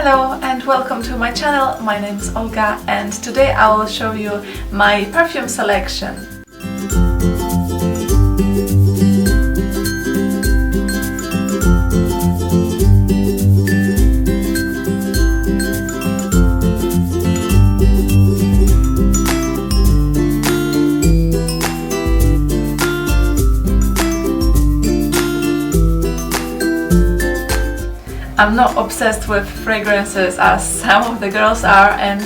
Hello and welcome to my channel. My name is Olga and today I will show you my perfume selection. I'm not obsessed with fragrances as some of the girls are, and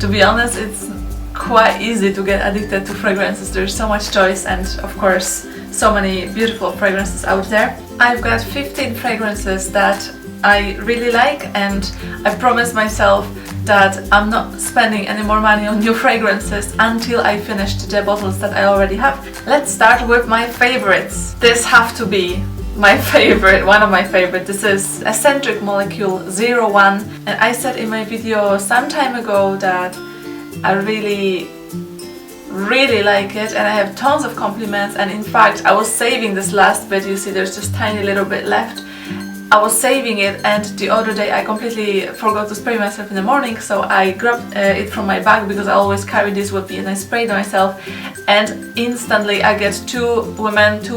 to be honest, it's quite easy to get addicted to fragrances. There's so much choice and of course so many beautiful fragrances out there. I've got 15 fragrances that I really like, and I promised myself that I'm not spending any more money on new fragrances until I finish the bottles that I already have. Let's start with my favorites. This have to be my favorite, one of my favorite. This is Escentric Molecules 01, and I said in my video some time ago that I really like it and I have tons of compliments, and in fact I was saving this last bit. You see there's just tiny little bit left. I was saving it, and the other day I completely forgot to spray myself in the morning, so I grabbed it from my bag because I always carry this with me, and I sprayed myself, and instantly I get two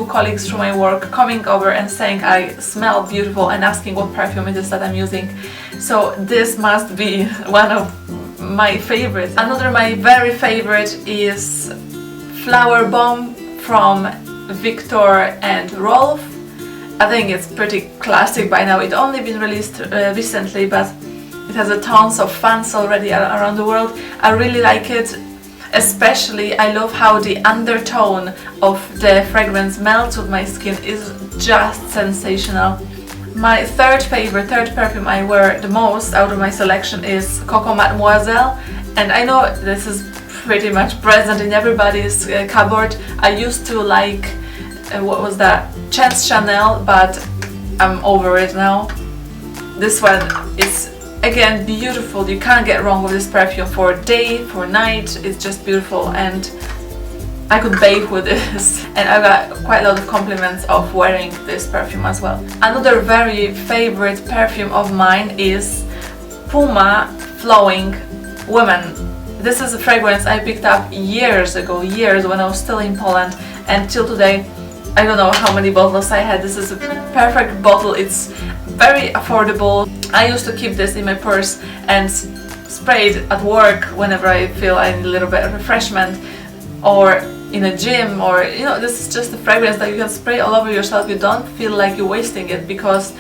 colleagues from my work coming over and saying I smell beautiful and asking what perfume it is that I'm using. So this must be one of my favorites. Another my very favorite is Flowerbomb from Viktor and Rolf. I think it's pretty classic by now. It's only been released recently, but it has a tons of fans already around the world. I really like it. Especially I love how the undertone of the fragrance melts with my skin. Is just sensational. My third perfume I wear the most out of my selection is Coco Mademoiselle, and I know this is pretty much present in everybody's cupboard. I used to like what was that? Chance Chanel, but I'm over it now. This one is again beautiful. You can't get wrong with this perfume for day, for night. It's just beautiful, and I could bathe with this, and I got quite a lot of compliments of wearing this perfume as well. Another very favorite perfume of mine is Puma Flowing Women. This is a fragrance I picked up years when I was still in Poland, and till today I don't know how many bottles I had. This is a perfect bottle. It's very affordable. I used to keep this in my purse and spray it at work whenever I feel I need a little bit of refreshment, or in a gym, or you know, this is just a fragrance that you can spray all over yourself. You don't feel like you're wasting it because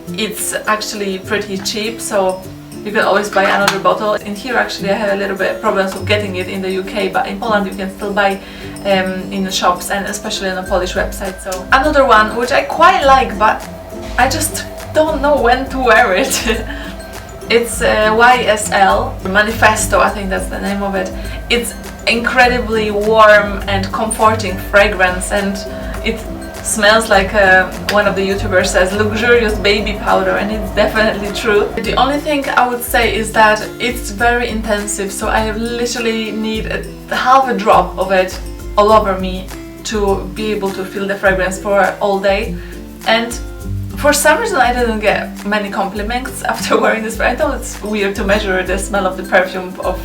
it's actually pretty cheap, so you can always buy another bottle. In here actually I had a little bit of problems with getting it in the UK, but in Poland you can still buy in the shops, and especially on a Polish website. So another one which I quite like, but I just don't know when to wear it. It's YSL Manifesto, I think that's the name of it. It's incredibly warm and comforting fragrance, and it smells like one of the YouTubers says, luxurious baby powder, and it's definitely true. The only thing I would say is that it's very intensive, so I literally need half a drop of it all over me to be able to feel the fragrance for all day. And for some reason I didn't get many compliments after wearing this. I thought it's weird to measure the smell of the perfume of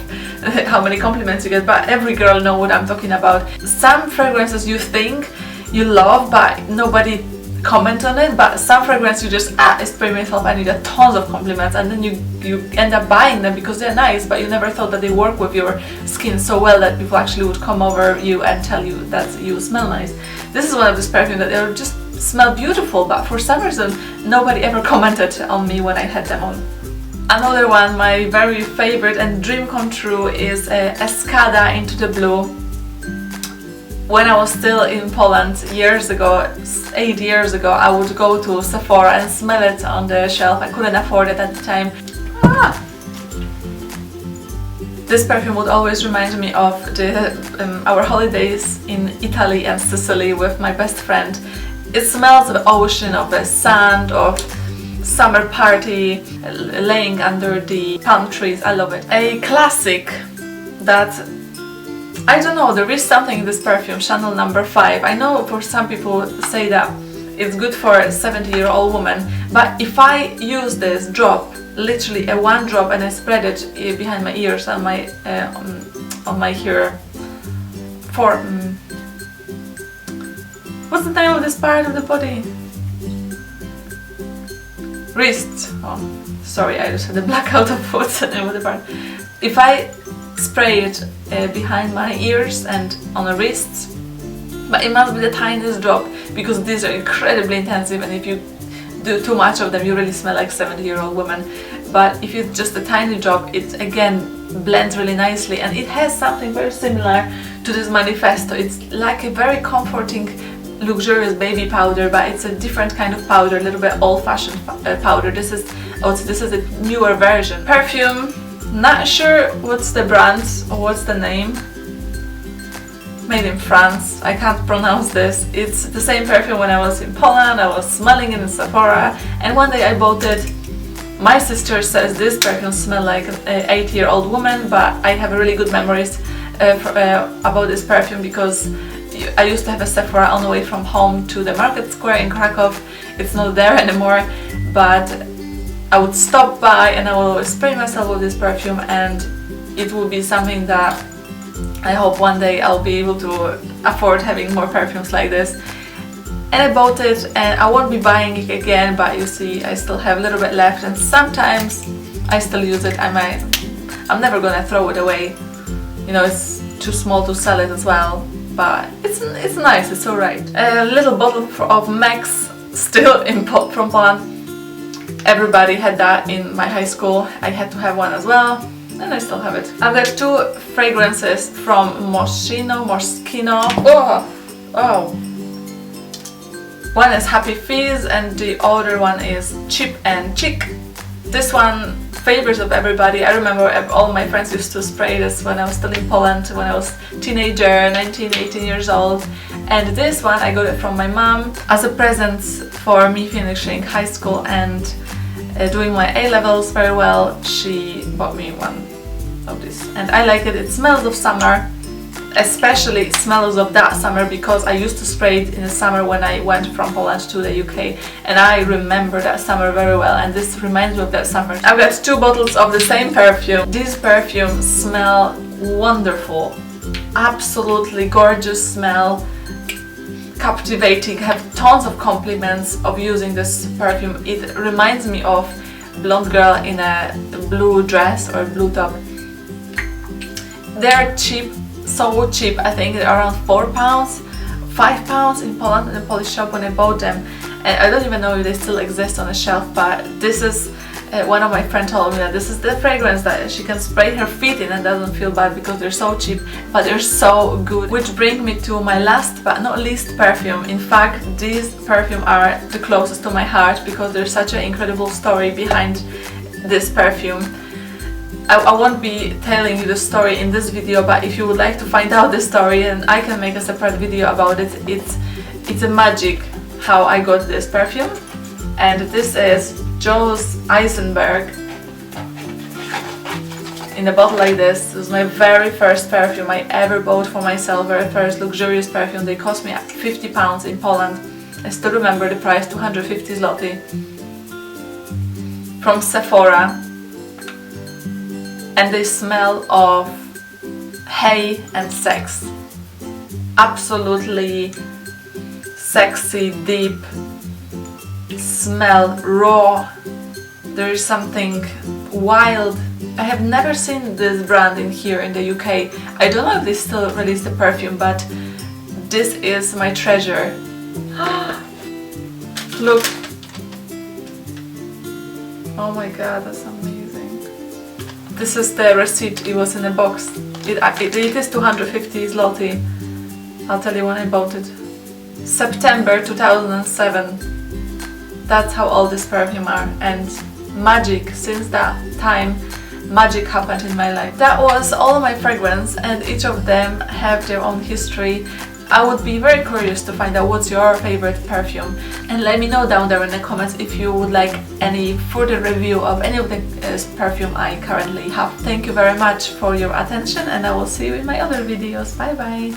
how many compliments you get, but every girl knows what I'm talking about. Some fragrances you think you love but nobody comment on it, but some fragrance you just I spray myself and you get tons of compliments, and then you end up buying them because they're nice, but you never thought that they work with your skin so well that people actually would come over you and tell you that you smell nice. This is one of these perfumes that they just smell beautiful, but for some reason nobody ever commented on me when I had them on. Another one, my very favorite and dream come true, is Escada Into the Blue. When I was still in Poland years ago, 8 years ago, I would go to Sephora and smell it on the shelf. I couldn't afford it at the time. This perfume would always remind me of our holidays in Italy and Sicily with my best friend. It smells of ocean, of the sand, of summer party, laying under the palm trees. I love it. A classic that I don't know, there is something in this perfume, Chanel No. 5. I know for some people say that it's good for a 70-year-old woman, but if I use this drop literally a one drop, and I spread it behind my ears and on my hair. What's the name of this part of the body? Wrist. Oh, sorry, I just had a blackout of what's the name of the part. If I spray it behind my ears and on the wrists, but it must be the tiniest drop, because these are incredibly intensive, and if you do too much of them you really smell like 70-year-old woman. But if it's just a tiny drop, it again blends really nicely, and it has something very similar to this Manifesto. It's like a very comforting, luxurious baby powder, but it's a different kind of powder, a little bit old-fashioned powder. This is a newer version. Perfume, not sure what's the brand or what's the name. Made in France, I can't pronounce this. It's the same perfume when I was in Poland. I was smelling it in Sephora, and one day I bought it. My sister says this perfume smells like an 8-year-old woman, but I have really good memories about this perfume, because I used to have a Sephora on the way from home to the market square in Krakow. It's not there anymore, but I would stop by and I will spray myself with this perfume, and it will be something that I hope one day I'll be able to afford having more perfumes like this. And I bought it, and I won't be buying it again, but you see I still have a little bit left, and sometimes I still use it. I'm never gonna throw it away. You know, it's too small to sell it as well, but it's nice, it's alright. A little bottle of Mexx, still from Poland. Everybody had that in my high school. I had to have one as well, and I still have it. I've got two fragrances from Moschino. Oh. One is Happy Fizz and the other one is Cheap and Chic. This one, favorite of everybody. I remember all my friends used to spray this when I was still in Poland, when I was a teenager, 19, 18 years old. And this one I got it from my mom as a present for me finishing high school and doing my A-levels very well. She bought me one of this, and I like it. It smells of summer, especially smells of that summer, because I used to spray it in the summer when I went from Poland to the UK, and I remember that summer very well, and this reminds me of that summer. I've got two bottles of the same perfume. These perfumes smell wonderful, absolutely gorgeous smell, captivating. I have tons of compliments of using this perfume. It reminds me of blonde girl in a blue dress or blue top. They're cheap, so cheap. I think they're around £4, £5 in Poland, in the Polish shop when I bought them, and I don't even know if they still exist on the shelf. But this is one of my friends told me that this is the fragrance that she can spray her feet in and doesn't feel bad, because they're so cheap, but they're so good. Which brings me to my last but not least perfume. In fact, these perfumes are the closest to my heart, because there's such an incredible story behind this perfume. I won't be telling you the story in this video, but if you would like to find out the story, and I can make a separate video about it. It's a magic how I got this perfume, and this is Joe's Eisenberg in a bottle like this. This was my very first perfume I ever bought for myself, very first luxurious perfume. They cost me £50 in Poland. I still remember the price, 250 zloty, from Sephora. And they smell of hay and sex. Absolutely sexy, deep smell, raw. There is something wild. I have never seen this brand in here in the UK. I don't know if they still release the perfume, but this is my treasure. Look. Oh my god, that's amazing. This is the receipt. It was in a box. It is 250 zloty. I'll tell you when I bought it. September 2007. That's how old this perfume are, and magic, since that time, magic happened in my life. That was all of my fragrance, and each of them have their own history. I would be very curious to find out what's your favorite perfume, and let me know down there in the comments if you would like any further review of any of the perfume I currently have. Thank you very much for your attention, and I will see you in my other videos. Bye bye!